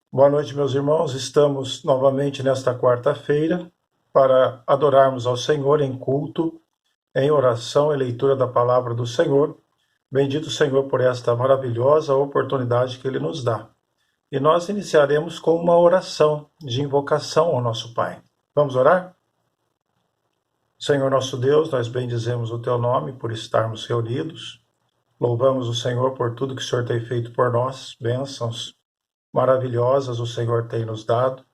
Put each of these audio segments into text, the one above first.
Boa noite, meus irmãos. Estamos novamente nesta quarta-feira para adorarmos ao Senhor em culto, em oração e leitura da palavra do Senhor. Bendito o Senhor por esta maravilhosa oportunidade que Ele nos dá. E nós iniciaremos com uma oração de invocação ao nosso Pai. Vamos orar? Senhor nosso Deus, nós bendizemos o Teu nome por estarmos reunidos. Louvamos o Senhor por tudo que o Senhor tem feito por nós, bênçãos maravilhosas o Senhor tem nos dado.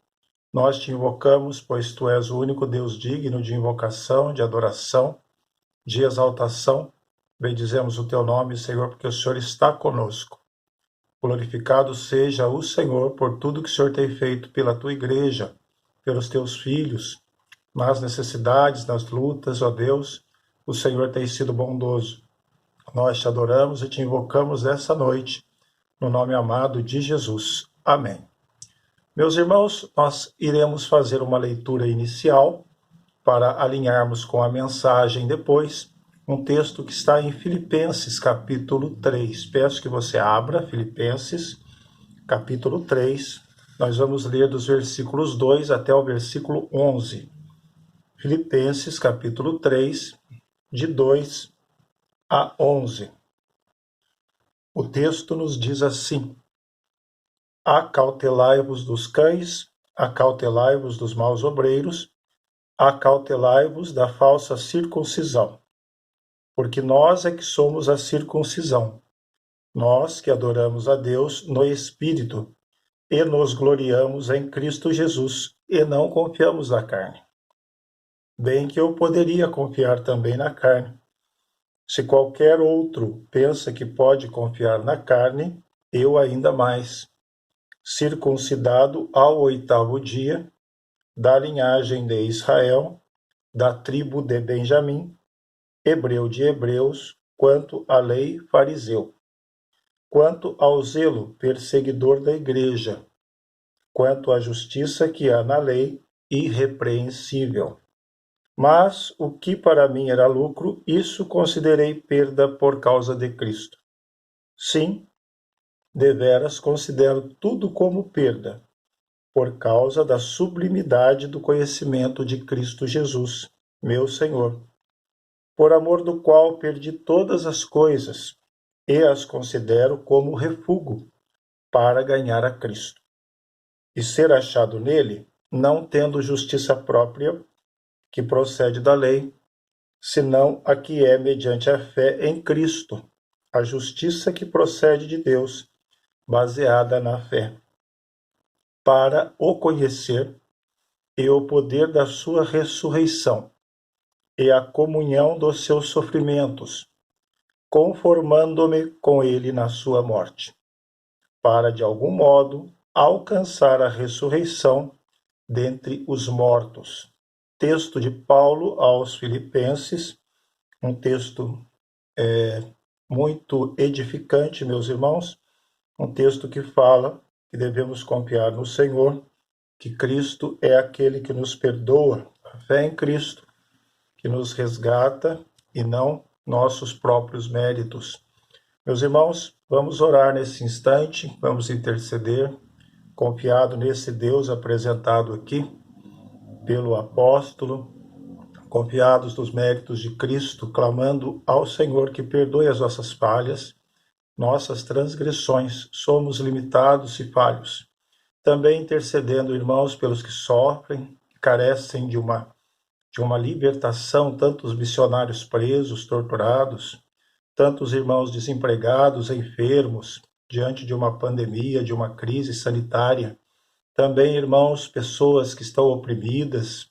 Nós te invocamos, pois tu és o único Deus digno de invocação, de adoração, de exaltação. Bendizemos o teu nome, Senhor, porque o Senhor está conosco. Glorificado seja o Senhor por tudo que o Senhor tem feito pela tua igreja, pelos teus filhos, nas necessidades, nas lutas, ó Deus, o Senhor tem sido bondoso. Nós te adoramos e te invocamos essa noite, no nome amado de Jesus. Amém. Meus irmãos, nós iremos fazer uma leitura inicial para alinharmos com a mensagem depois, um texto que está em Filipenses, capítulo 3. Peço que você abra Filipenses, capítulo 3. Nós vamos ler dos versículos 2 até o versículo 11. Filipenses, capítulo 3, de 2 a 11. O texto nos diz assim: Acautelai-vos dos cães, acautelai-vos dos maus obreiros, acautelai-vos da falsa circuncisão. Porque nós é que somos a circuncisão, nós que adoramos a Deus no Espírito e nos gloriamos em Cristo Jesus e não confiamos na carne. Bem que eu poderia confiar também na carne. Se qualquer outro pensa que pode confiar na carne, eu ainda mais. Circuncidado ao 8º dia, da linhagem de Israel, da tribo de Benjamim, hebreu de hebreus, quanto à lei, fariseu, quanto ao zelo, perseguidor da igreja, quanto à justiça que há na lei, irrepreensível. Mas o que para mim era lucro, isso considerei perda por causa de Cristo. Sim, deveras considero tudo como perda, por causa da sublimidade do conhecimento de Cristo Jesus, meu Senhor, por amor do qual perdi todas as coisas e as considero como refúgio para ganhar a Cristo, e ser achado nele, não tendo justiça própria, que procede da lei, senão a que é mediante a fé em Cristo, a justiça que procede de Deus, baseada na fé, para o conhecer e o poder da sua ressurreição, e a comunhão dos seus sofrimentos, conformando-me com ele na sua morte, para de algum modo alcançar a ressurreição dentre os mortos. Texto de Paulo aos Filipenses, um texto muito edificante, meus irmãos, um texto que fala que devemos confiar no Senhor, que Cristo é aquele que nos perdoa, a fé em Cristo, que nos resgata e não nossos próprios méritos. Meus irmãos, vamos orar nesse instante, vamos interceder, confiado nesse Deus apresentado aqui pelo apóstolo, confiados nos méritos de Cristo, clamando ao Senhor que perdoe as nossas falhas, nossas transgressões. Somos limitados e falhos. Também intercedendo, irmãos, pelos que sofrem, que carecem de uma libertação, tantos missionários presos, torturados, tantos irmãos desempregados, enfermos, diante de uma pandemia, de uma crise sanitária. Também, irmãos, pessoas que estão oprimidas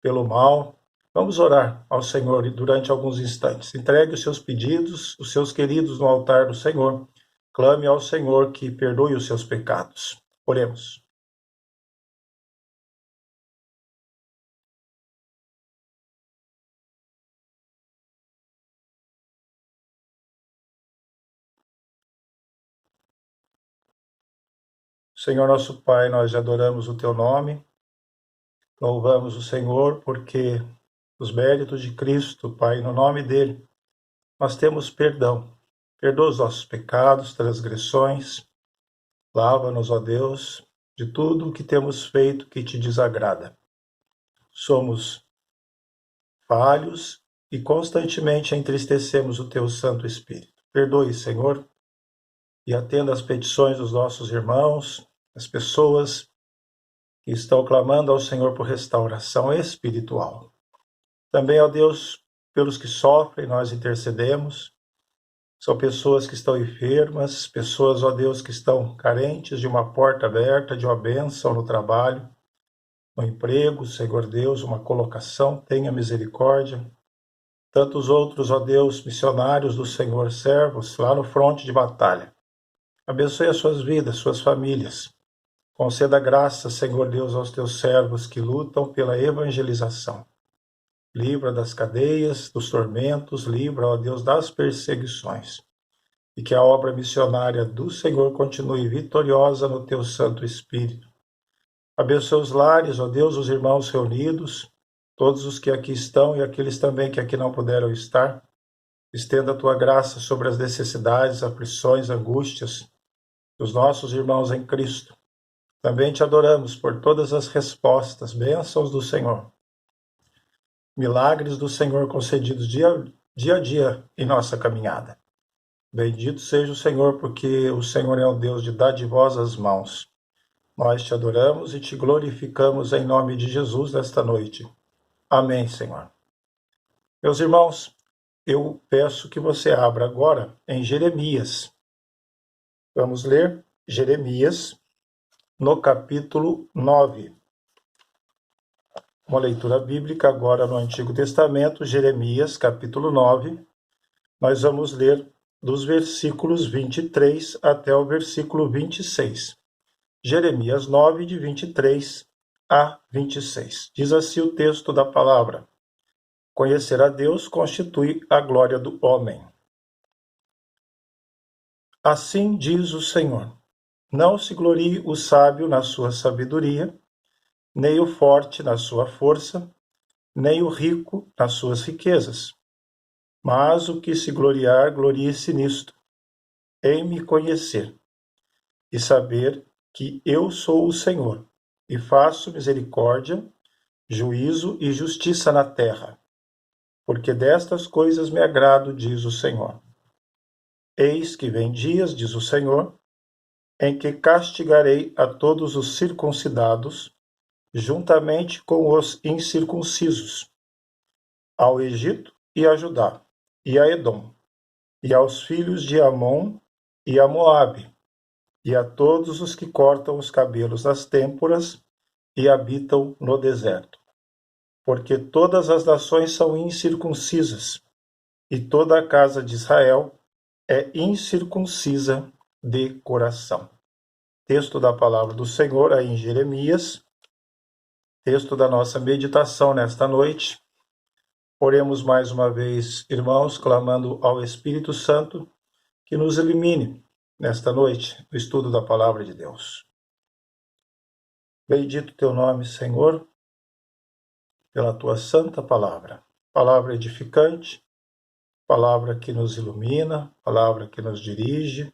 pelo mal. Vamos orar ao Senhor durante alguns instantes. Entregue os seus pedidos, os seus queridos no altar do Senhor. Clame ao Senhor que perdoe os seus pecados. Oremos. Senhor nosso Pai, nós adoramos o teu nome, louvamos o Senhor porque os méritos de Cristo, Pai, no nome dele, nós temos perdão. Perdoa os nossos pecados, transgressões, lava-nos, ó Deus, de tudo o que temos feito que te desagrada. Somos falhos e constantemente entristecemos o teu Santo Espírito. Perdoe, Senhor, e atenda às petições dos nossos irmãos, as pessoas que estão clamando ao Senhor por restauração espiritual. Também, ó Deus, pelos que sofrem, nós intercedemos. São pessoas que estão enfermas, pessoas, ó Deus, que estão carentes de uma porta aberta, de uma bênção no trabalho, no emprego, Senhor Deus, uma colocação, tenha misericórdia. Tantos outros, ó Deus, missionários do Senhor, servos, lá no fronte de batalha. Abençoe as suas vidas, suas famílias. Conceda graça, Senhor Deus, aos teus servos que lutam pela evangelização. Livra das cadeias, dos tormentos, livra, ó Deus, das perseguições. E que a obra missionária do Senhor continue vitoriosa no teu Santo Espírito. Abençoe os lares, ó Deus, os irmãos reunidos, todos os que aqui estão e aqueles também que aqui não puderam estar. Estenda a tua graça sobre as necessidades, aflições, angústias dos nossos irmãos em Cristo. Também te adoramos por todas as respostas, bênçãos do Senhor. Milagres do Senhor concedidos dia a dia em nossa caminhada. Bendito seja o Senhor, porque o Senhor é um Deus de dadivosas mãos. Nós te adoramos e te glorificamos em nome de Jesus nesta noite. Amém, Senhor. Meus irmãos, eu peço que você abra agora em Jeremias. Vamos ler Jeremias no capítulo 9. Uma leitura bíblica agora no Antigo Testamento, Jeremias, capítulo 9. Nós vamos ler dos versículos 23 até o versículo 26. Jeremias 9, de 23 a 26. Diz assim o texto da palavra: Conhecer a Deus constitui a glória do homem. Assim diz o Senhor: Não se glorie o sábio na sua sabedoria, nem o forte na sua força, nem o rico nas suas riquezas. Mas o que se gloriar, glorie-se nisto, em me conhecer, e saber que eu sou o Senhor, e faço misericórdia, juízo e justiça na terra. Porque destas coisas me agrado, diz o Senhor. Eis que vem dias, diz o Senhor, em que castigarei a todos os circuncidados, juntamente com os incircuncisos, ao Egito e a Judá, e a Edom, e aos filhos de Amon e a Moabe, e a todos os que cortam os cabelos nas têmporas e habitam no deserto. Porque todas as nações são incircuncisas, e toda a casa de Israel é incircuncisa de coração. Texto da palavra do Senhor aí em Jeremias, texto da nossa meditação nesta noite. Oremos mais uma vez, irmãos, clamando ao Espírito Santo que nos ilumine nesta noite no estudo da palavra de Deus. Bendito teu nome, Senhor, pela tua santa palavra. Palavra edificante, palavra que nos ilumina, palavra que nos dirige,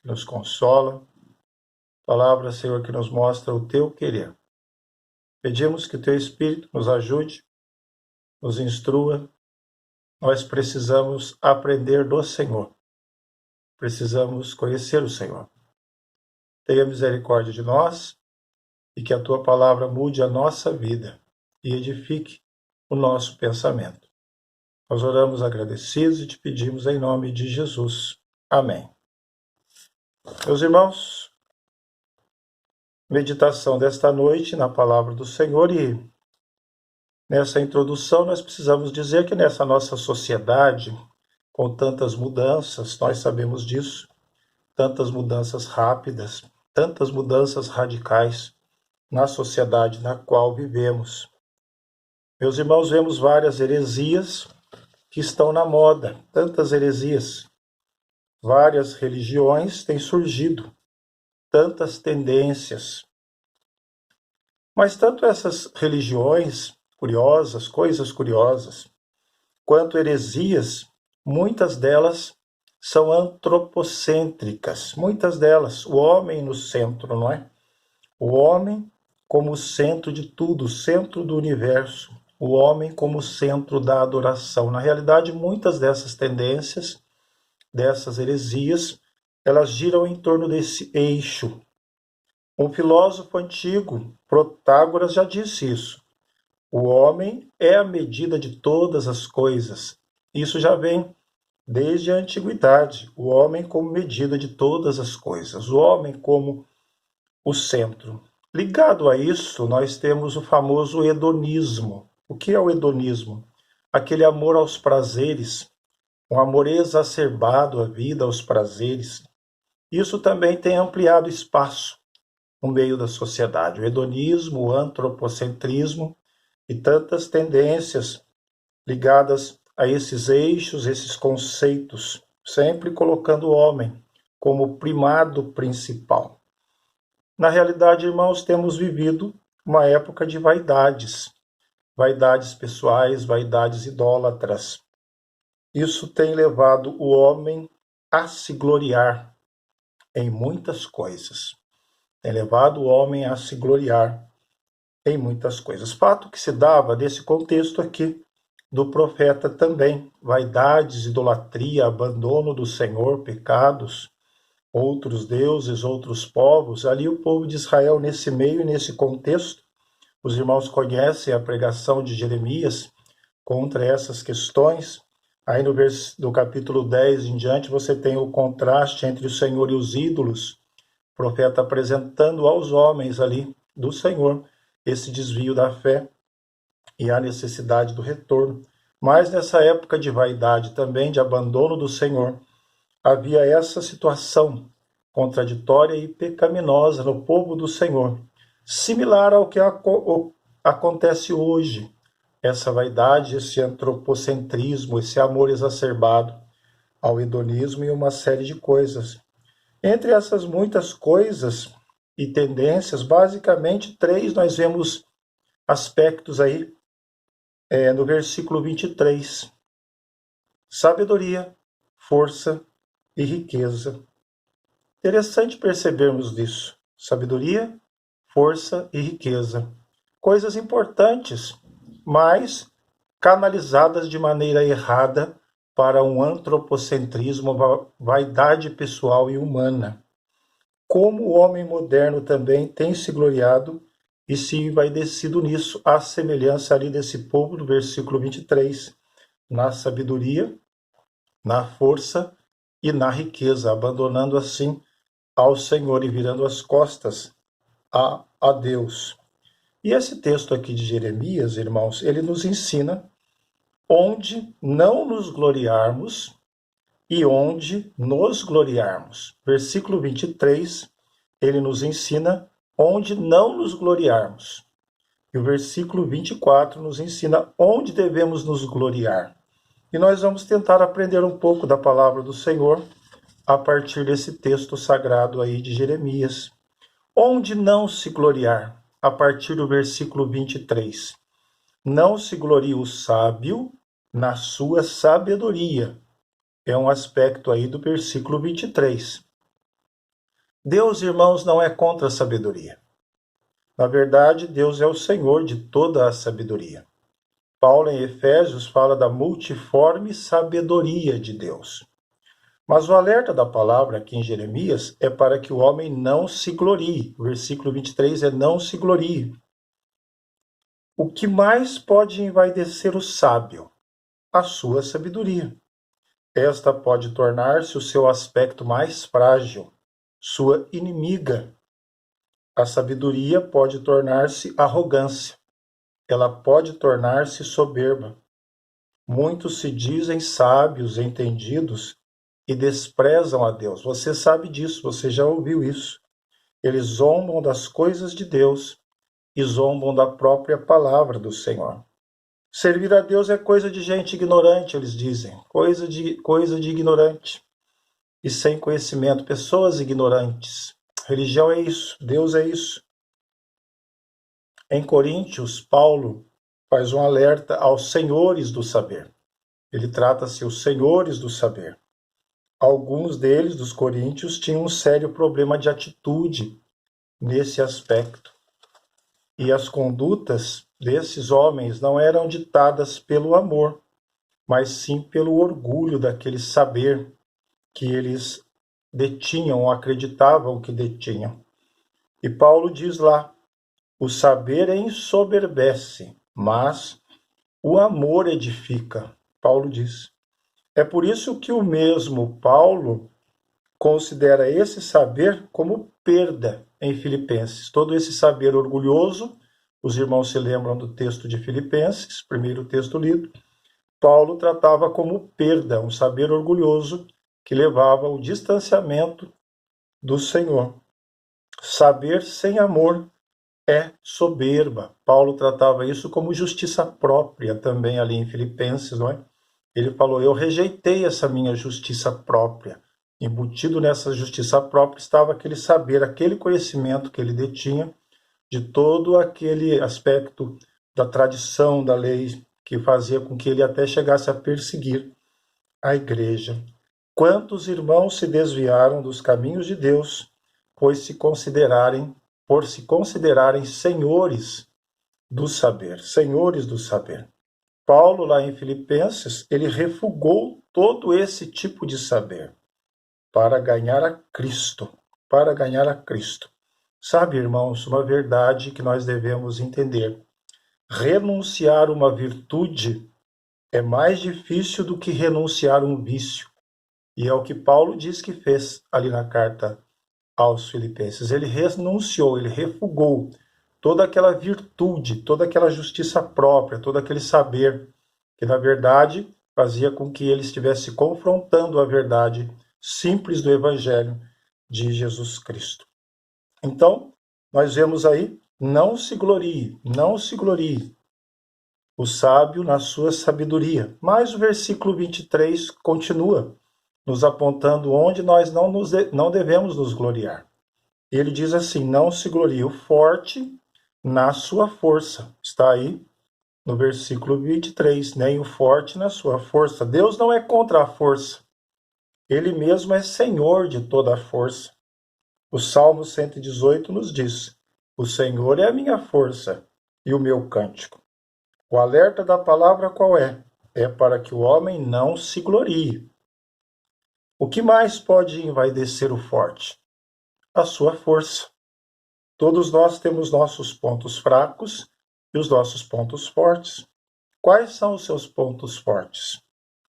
que nos consola. Palavra, Senhor, que nos mostra o teu querer. Pedimos que o teu Espírito nos ajude, nos instrua. Nós precisamos aprender do Senhor. Precisamos conhecer o Senhor. Tenha misericórdia de nós e que a tua palavra mude a nossa vida e edifique o nosso pensamento. Nós oramos agradecidos e te pedimos em nome de Jesus. Amém. Meus irmãos, meditação desta noite na palavra do Senhor, e nessa introdução nós precisamos dizer que nessa nossa sociedade, com tantas mudanças, nós sabemos disso, tantas mudanças rápidas, tantas mudanças radicais na sociedade na qual vivemos. Meus irmãos, vemos várias heresias que estão na moda, tantas heresias. Várias religiões têm surgido, tantas tendências. Mas tanto essas religiões curiosas, coisas curiosas, quanto heresias, muitas delas são antropocêntricas, muitas delas, o homem no centro, não é? O homem como centro de tudo, centro do universo. O homem como centro da adoração. Na realidade, muitas dessas tendências, dessas heresias, elas giram em torno desse eixo. Um filósofo antigo, Protágoras, já disse isso. O homem é a medida de todas as coisas. Isso já vem desde a antiguidade. O homem como medida de todas as coisas. O homem como o centro. Ligado a isso, nós temos o famoso hedonismo. O que é o hedonismo? Aquele amor aos prazeres, um amor exacerbado à vida, aos prazeres. Isso também tem ampliado espaço no meio da sociedade. O hedonismo, o antropocentrismo e tantas tendências ligadas a esses eixos, esses conceitos, sempre colocando o homem como primado principal. Na realidade, irmãos, temos vivido uma época de vaidades, vaidades pessoais, vaidades idólatras. Isso tem levado o homem a se gloriar em muitas coisas. Tem levado o homem a se gloriar em muitas coisas. Fato que se dava desse contexto aqui do profeta também. Vaidades, idolatria, abandono do Senhor, pecados, outros deuses, outros povos. Ali o povo de Israel, nesse meio e nesse contexto, os irmãos conhecem a pregação de Jeremias contra essas questões. Aí do capítulo 10 em diante, você tem o contraste entre o Senhor e os ídolos, o profeta apresentando aos homens ali do Senhor esse desvio da fé e a necessidade do retorno. Mas nessa época de vaidade também, de abandono do Senhor, havia essa situação contraditória e pecaminosa no povo do Senhor, similar ao que acontece hoje. Essa vaidade, esse antropocentrismo, esse amor exacerbado ao hedonismo e uma série de coisas. Entre essas muitas coisas e tendências, basicamente três nós vemos aspectos aí no versículo 23. Sabedoria, força e riqueza. Interessante percebermos isso. Sabedoria, força e riqueza. Coisas importantes, mas canalizadas de maneira errada para um antropocentrismo, uma vaidade pessoal e humana. Como o homem moderno também tem se gloriado e se envaidecido nisso, à semelhança ali desse povo do versículo 23, na sabedoria, na força e na riqueza, abandonando assim ao Senhor e virando as costas a Deus. E esse texto aqui de Jeremias, irmãos, ele nos ensina onde não nos gloriarmos e onde nos gloriarmos. Versículo 23, ele nos ensina onde não nos gloriarmos. E o versículo 24 nos ensina onde devemos nos gloriar. E nós vamos tentar aprender um pouco da palavra do Senhor a partir desse texto sagrado aí de Jeremias. Onde não se gloriar? A partir do versículo 23. Não se glorie o sábio na sua sabedoria. É um aspecto aí do versículo 23. Deus, irmãos, não é contra a sabedoria. Na verdade, Deus é o Senhor de toda a sabedoria. Paulo, em Efésios, fala da multiforme sabedoria de Deus. Mas o alerta da palavra aqui em Jeremias é para que o homem não se glorie. O versículo 23 é não se glorie. O que mais pode envaidecer o sábio? A sua sabedoria. Esta pode tornar-se o seu aspecto mais frágil, sua inimiga. A sabedoria pode tornar-se arrogância. Ela pode tornar-se soberba. Muitos se dizem sábios, entendidos, e desprezam a Deus. Você sabe disso, você já ouviu isso. Eles zombam das coisas de Deus e zombam da própria palavra do Senhor. Servir a Deus é coisa de gente ignorante, eles dizem. Coisa de ignorante. E sem conhecimento. Pessoas ignorantes. Religião é isso. Deus é isso. Em Coríntios, Paulo faz um alerta aos senhores do saber. Ele trata-se os senhores do saber. Alguns deles, dos coríntios, tinham um sério problema de atitude nesse aspecto. E as condutas desses homens não eram ditadas pelo amor, mas sim pelo orgulho daquele saber que eles detinham ou acreditavam que detinham. E Paulo diz lá: o saber ensoberbece, mas o amor edifica. Paulo diz. É por isso que o mesmo Paulo considera esse saber como perda em Filipenses. Todo esse saber orgulhoso, os irmãos se lembram do texto de Filipenses, primeiro texto lido, Paulo tratava como perda, um saber orgulhoso que levava ao distanciamento do Senhor. Saber sem amor é soberba. Paulo tratava isso como justiça própria também ali em Filipenses, não é? Ele falou: eu rejeitei essa minha justiça própria. Embutido nessa justiça própria estava aquele saber, aquele conhecimento que ele detinha de todo aquele aspecto da tradição, da lei, que fazia com que ele até chegasse a perseguir a igreja. Quantos irmãos se desviaram dos caminhos de Deus, por se considerarem senhores do saber, senhores do saber. Paulo, lá em Filipenses, ele refugou todo esse tipo de saber para ganhar a Cristo, para ganhar a Cristo. Sabe, irmãos, uma verdade que nós devemos entender. Renunciar uma virtude é mais difícil do que renunciar um vício. E é o que Paulo diz que fez ali na carta aos Filipenses. Ele renunciou, ele refugou toda aquela virtude, toda aquela justiça própria, todo aquele saber que, na verdade, fazia com que ele estivesse confrontando a verdade simples do Evangelho de Jesus Cristo. Então, nós vemos aí, não se glorie, não se glorie o sábio na sua sabedoria. Mas o versículo 23 continua nos apontando onde nós não devemos nos gloriar. Ele diz assim: não se glorie o forte na sua força. Está aí no versículo 23, nem o forte na sua força. Deus não é contra a força. Ele mesmo é Senhor de toda a força. O Salmo 118 nos diz: o Senhor é a minha força e o meu cântico. O alerta da palavra qual é? É para que o homem não se glorie. O que mais pode envaidecer o forte? A sua força. Todos nós temos nossos pontos fracos e os nossos pontos fortes. Quais são os seus pontos fortes?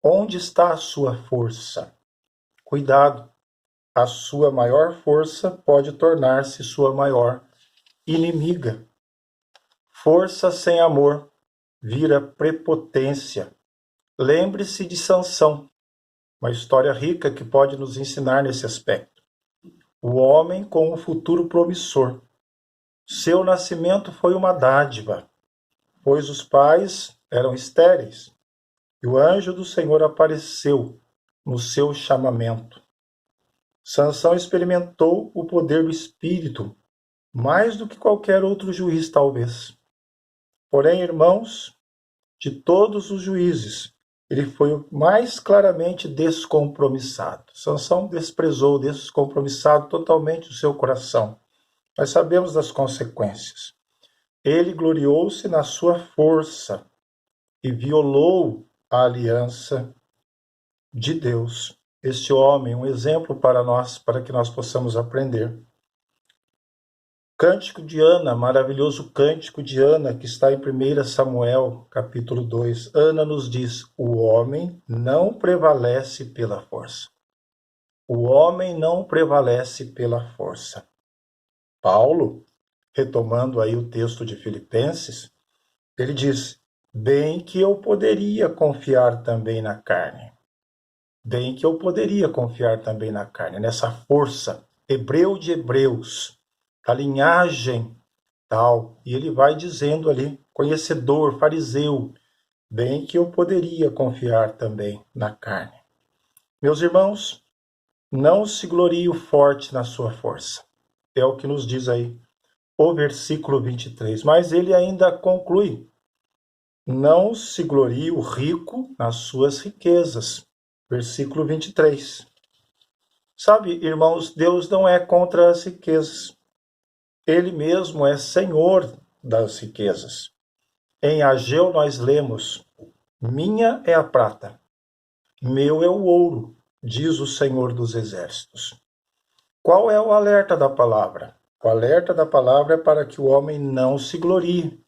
Onde está a sua força? Cuidado, a sua maior força pode tornar-se sua maior inimiga. Força sem amor vira prepotência. Lembre-se de Sansão, uma história rica que pode nos ensinar nesse aspecto. O homem com um futuro promissor. Seu nascimento foi uma dádiva, pois os pais eram estéreis, e o anjo do Senhor apareceu no seu chamamento. Sansão experimentou o poder do Espírito, mais do que qualquer outro juiz, talvez. Porém, irmãos, de todos os juízes, ele foi o mais claramente descompromissado. Sansão desprezou, descompromissado totalmente o seu coração. Nós sabemos das consequências. Ele gloriou-se na sua força e violou a aliança de Deus. Este homem, um exemplo para nós, para que nós possamos aprender. Cântico de Ana, maravilhoso cântico de Ana, que está em 1 Samuel, capítulo 2. Ana nos diz: o homem não prevalece pela força. O homem não prevalece pela força. Paulo, retomando aí o texto de Filipenses, ele diz: bem que eu poderia confiar também na carne. Bem que eu poderia confiar também na carne, nessa força, hebreu de hebreus, a linhagem tal. E ele vai dizendo ali, conhecedor, fariseu, bem que eu poderia confiar também na carne. Meus irmãos, não se glorie o forte na sua força. É o que nos diz aí o versículo 23. Mas ele ainda conclui: não se glorie o rico nas suas riquezas. Versículo 23. Sabe, irmãos, Deus não é contra as riquezas. Ele mesmo é Senhor das riquezas. Em Ageu nós lemos: minha é a prata, meu é o ouro, diz o Senhor dos Exércitos. Qual é o alerta da palavra? O alerta da palavra é para que o homem não se glorie.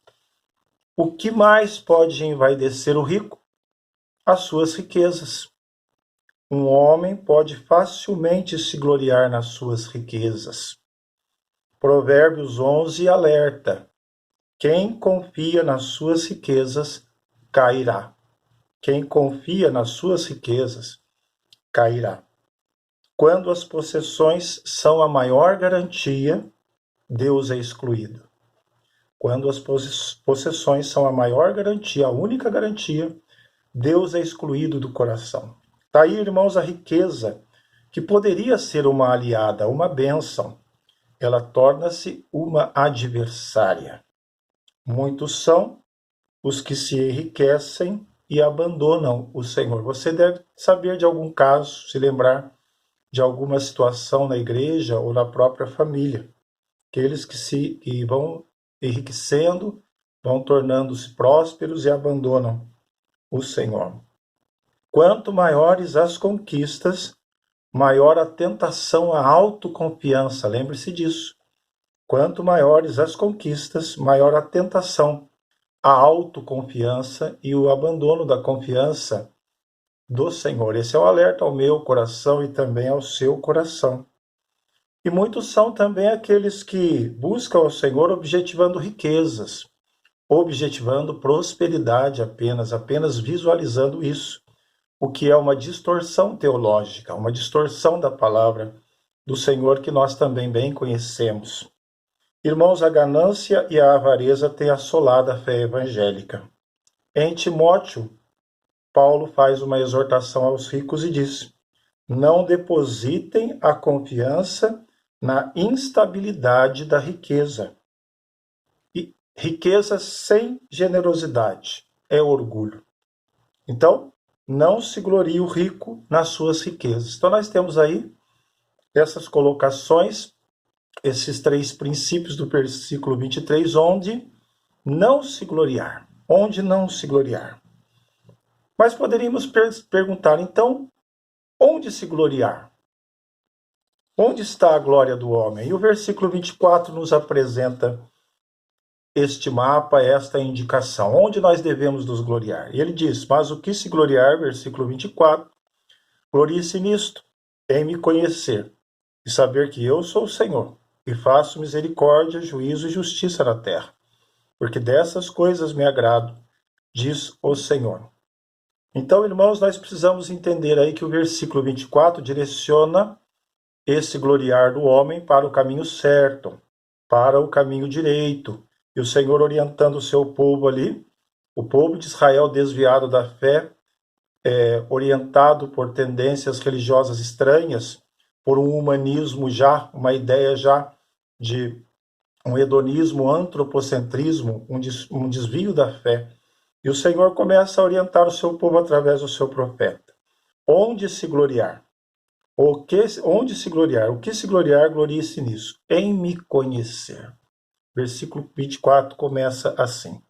O que mais pode envaidecer o rico? As suas riquezas. Um homem pode facilmente se gloriar nas suas riquezas. Provérbios 11 alerta: quem confia nas suas riquezas cairá. Quem confia nas suas riquezas cairá. Quando as possessões são a maior garantia, Deus é excluído. Quando as possessões são a maior garantia, a única garantia, Deus é excluído do coração. Está aí, irmãos, a riqueza, que poderia ser uma aliada, uma bênção, ela torna-se uma adversária. Muitos são os que se enriquecem e abandonam o Senhor. Você deve saber de algum caso, se lembrar de alguma situação na igreja ou na própria família. Aqueles que vão enriquecendo, vão tornando-se prósperos e abandonam o Senhor. Quanto maiores as conquistas, maior a tentação à autoconfiança. Lembre-se disso. Quanto maiores as conquistas, maior a tentação à autoconfiança e o abandono da confiança do Senhor. Esse é o alerta ao meu coração e também ao seu coração. E muitos são também aqueles que buscam o Senhor objetivando riquezas, objetivando prosperidade apenas visualizando isso, o que é uma distorção teológica, uma distorção da palavra do Senhor que nós também bem conhecemos. Irmãos, a ganância e a avareza têm assolado a fé evangélica. Em Timóteo, Paulo faz uma exortação aos ricos e diz: não depositem a confiança na instabilidade da riqueza. E riqueza sem generosidade é orgulho. Então, não se glorie o rico nas suas riquezas. Então, nós temos aí essas colocações, esses 3 princípios do versículo 23, onde não se gloriar. Onde não se gloriar. Mas poderíamos perguntar, então, onde se gloriar? Onde está a glória do homem? E o versículo 24 nos apresenta este mapa, esta indicação. Onde nós devemos nos gloriar? E ele diz: mas o que se gloriar, versículo 24, glorie-se nisto, em me conhecer, e saber que eu sou o Senhor, e faço misericórdia, juízo e justiça na terra. Porque dessas coisas me agrado, diz o Senhor. Então, irmãos, nós precisamos entender aí que o versículo 24 direciona esse gloriar do homem para o caminho certo, para o caminho direito. E o Senhor orientando o seu povo ali, o povo de Israel desviado da fé, orientado por tendências religiosas estranhas, por um humanismo já, uma ideia já de um hedonismo, antropocentrismo, um desvio da fé. E o Senhor começa a orientar o seu povo através do seu profeta. Onde se gloriar? Onde se gloriar? O que se gloriar, glorie-se nisso, em me conhecer. Versículo 24 começa assim: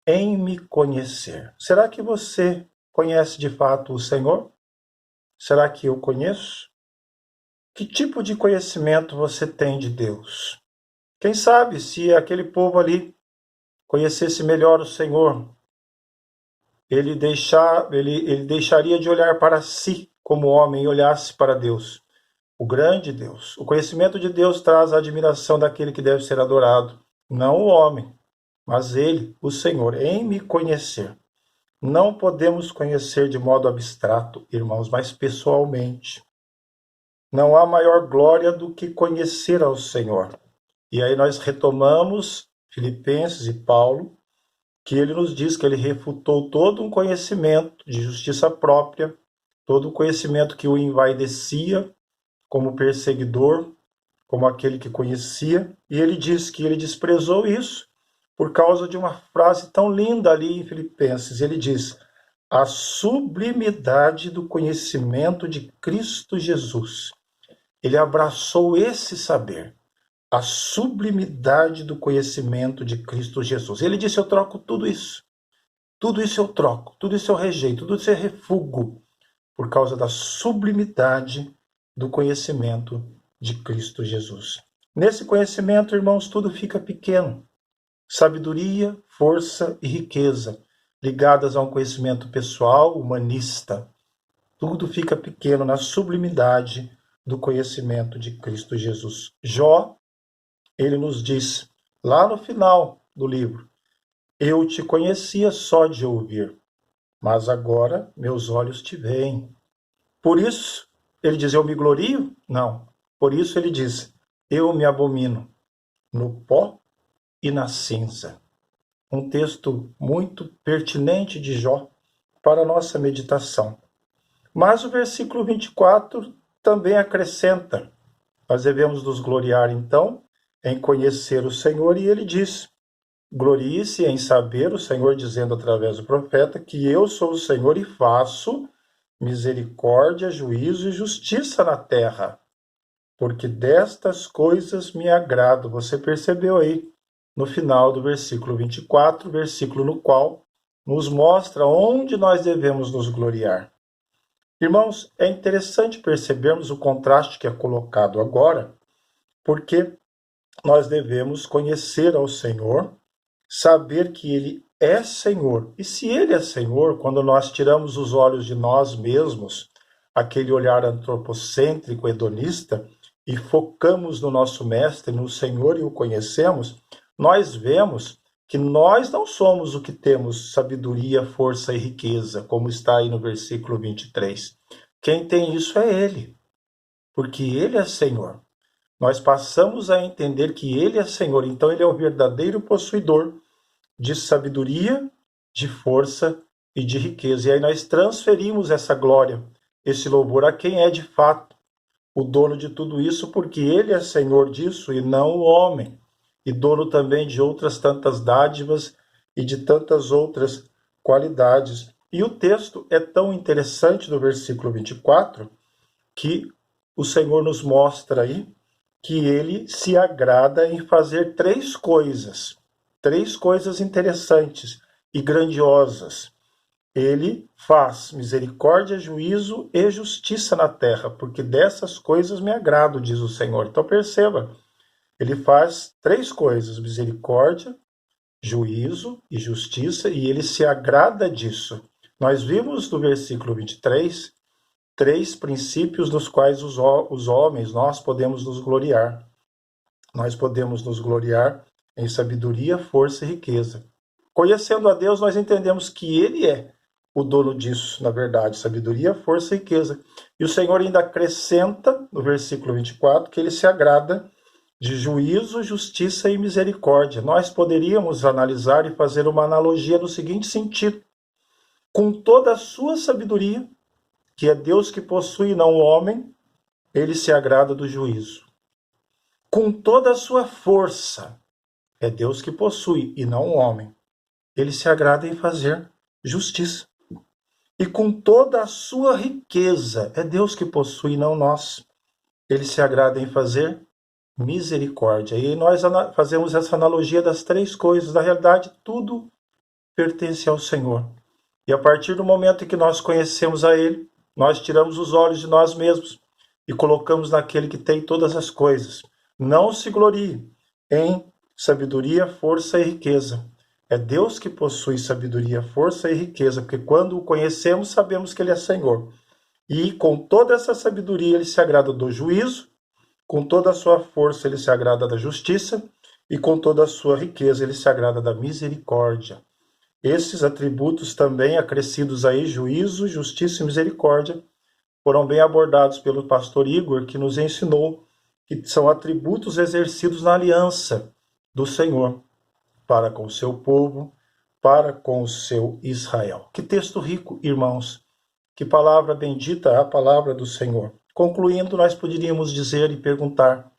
em me conhecer. Será que você conhece de fato o Senhor? Será que eu conheço? Que tipo de conhecimento você tem de Deus? Quem sabe se aquele povo ali conhecesse melhor o Senhor, ele deixaria de olhar para si como homem e olhasse para Deus, o grande Deus. O conhecimento de Deus traz a admiração daquele que deve ser adorado, não o homem, mas ele, o Senhor, em me conhecer. Não podemos conhecer de modo abstrato, irmãos, mas pessoalmente. Não há maior glória do que conhecer ao Senhor. E aí nós retomamos Filipenses e Paulo, que ele nos diz que ele refutou todo um conhecimento de justiça própria, todo o conhecimento que o envaidecia como perseguidor, como aquele que conhecia, e ele diz que ele desprezou isso por causa de uma frase tão linda ali em Filipenses. Ele diz: a sublimidade do conhecimento de Cristo Jesus. Ele abraçou esse saber. a sublimidade do conhecimento de Cristo Jesus. Ele disse: eu troco tudo isso. Tudo isso eu troco, tudo isso eu rejeito, tudo isso eu refugo, por causa da sublimidade do conhecimento de Cristo Jesus. Nesse conhecimento, irmãos, tudo fica pequeno. Sabedoria, força e riqueza, ligadas a um conhecimento pessoal, humanista. Tudo fica pequeno na sublimidade do conhecimento de Cristo Jesus. Jó, ele nos diz, lá no final do livro: eu te conhecia só de ouvir, mas agora meus olhos te veem. Por isso, ele diz: eu me glorio? Não. Por isso ele diz: eu me abomino no pó e na cinza. Um texto muito pertinente de Jó para a nossa meditação. Mas o versículo 24 também acrescenta: nós devemos nos gloriar, então, em conhecer o Senhor, e ele diz: glorie-se em saber, o Senhor dizendo através do profeta, que eu sou o Senhor e faço misericórdia, juízo e justiça na terra, porque destas coisas me agrado. Você percebeu aí no final do versículo 24, versículo no qual nos mostra onde nós devemos nos gloriar. Irmãos, é interessante percebermos o contraste que é colocado agora, porque nós devemos conhecer ao Senhor, saber que Ele é Senhor. E se Ele é Senhor, quando nós tiramos os olhos de nós mesmos, aquele olhar antropocêntrico, hedonista, e focamos no nosso Mestre, no Senhor, e o conhecemos, nós vemos que nós não somos o que temos sabedoria, força e riqueza, como está aí no versículo 23. Quem tem isso é Ele, porque Ele é Senhor. Nós passamos a entender que Ele é Senhor, então Ele é o verdadeiro possuidor de sabedoria, de força e de riqueza. E aí nós transferimos essa glória, esse louvor a quem é de fato o dono de tudo isso, porque Ele é Senhor disso e não o homem, e dono também de outras tantas dádivas e de tantas outras qualidades. E o texto é tão interessante no versículo 24, que o Senhor nos mostra aí que Ele se agrada em fazer três coisas interessantes e grandiosas. Ele faz misericórdia, juízo e justiça na terra, porque dessas coisas me agrado, diz o Senhor. Então perceba, ele faz três coisas: misericórdia, juízo e justiça, e ele se agrada disso. Nós vimos no versículo 23 três princípios nos quais os homens, nós podemos nos gloriar. Nós podemos nos gloriar em sabedoria, força e riqueza. Conhecendo a Deus, nós entendemos que Ele é o dono disso, na verdade, sabedoria, força e riqueza. E o Senhor ainda acrescenta, no versículo 24, que Ele se agrada de juízo, justiça e misericórdia. Nós poderíamos analisar e fazer uma analogia no seguinte sentido: com toda a sua sabedoria, que é Deus que possui e não o homem, Ele se agrada do juízo. Com toda a sua força, é Deus que possui e não o homem, Ele se agrada em fazer justiça. E com toda a sua riqueza, é Deus que possui e não nós, Ele se agrada em fazer misericórdia. E nós fazemos essa analogia das três coisas. Na realidade, tudo pertence ao Senhor. E a partir do momento em que nós conhecemos a Ele, nós tiramos os olhos de nós mesmos e colocamos naquele que tem todas as coisas. Não se glorie em sabedoria, força e riqueza. É Deus que possui sabedoria, força e riqueza, porque quando o conhecemos, sabemos que Ele é Senhor. E com toda essa sabedoria, Ele se agrada do juízo, com toda a sua força, Ele se agrada da justiça, e com toda a sua riqueza, Ele se agrada da misericórdia. Esses atributos também acrescidos aí, juízo, justiça e misericórdia, foram bem abordados pelo pastor Igor, que nos ensinou que são atributos exercidos na aliança do Senhor para com o seu povo, para com o seu Israel. Que texto rico, irmãos. Que palavra bendita a palavra do Senhor. Concluindo, nós poderíamos dizer e perguntar: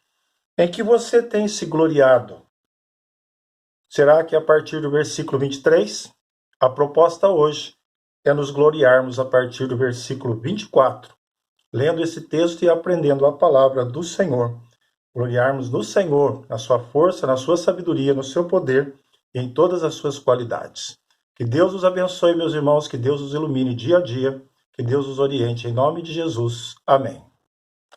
em que você tem se gloriado? Será que a partir do versículo 23? A proposta hoje é nos gloriarmos a partir do versículo 24, lendo esse texto e aprendendo a palavra do Senhor, gloriarmos no Senhor, na sua força, na sua sabedoria, no seu poder e em todas as suas qualidades. Que Deus os abençoe, meus irmãos, que Deus os ilumine dia a dia, que Deus os oriente, em nome de Jesus. Amém.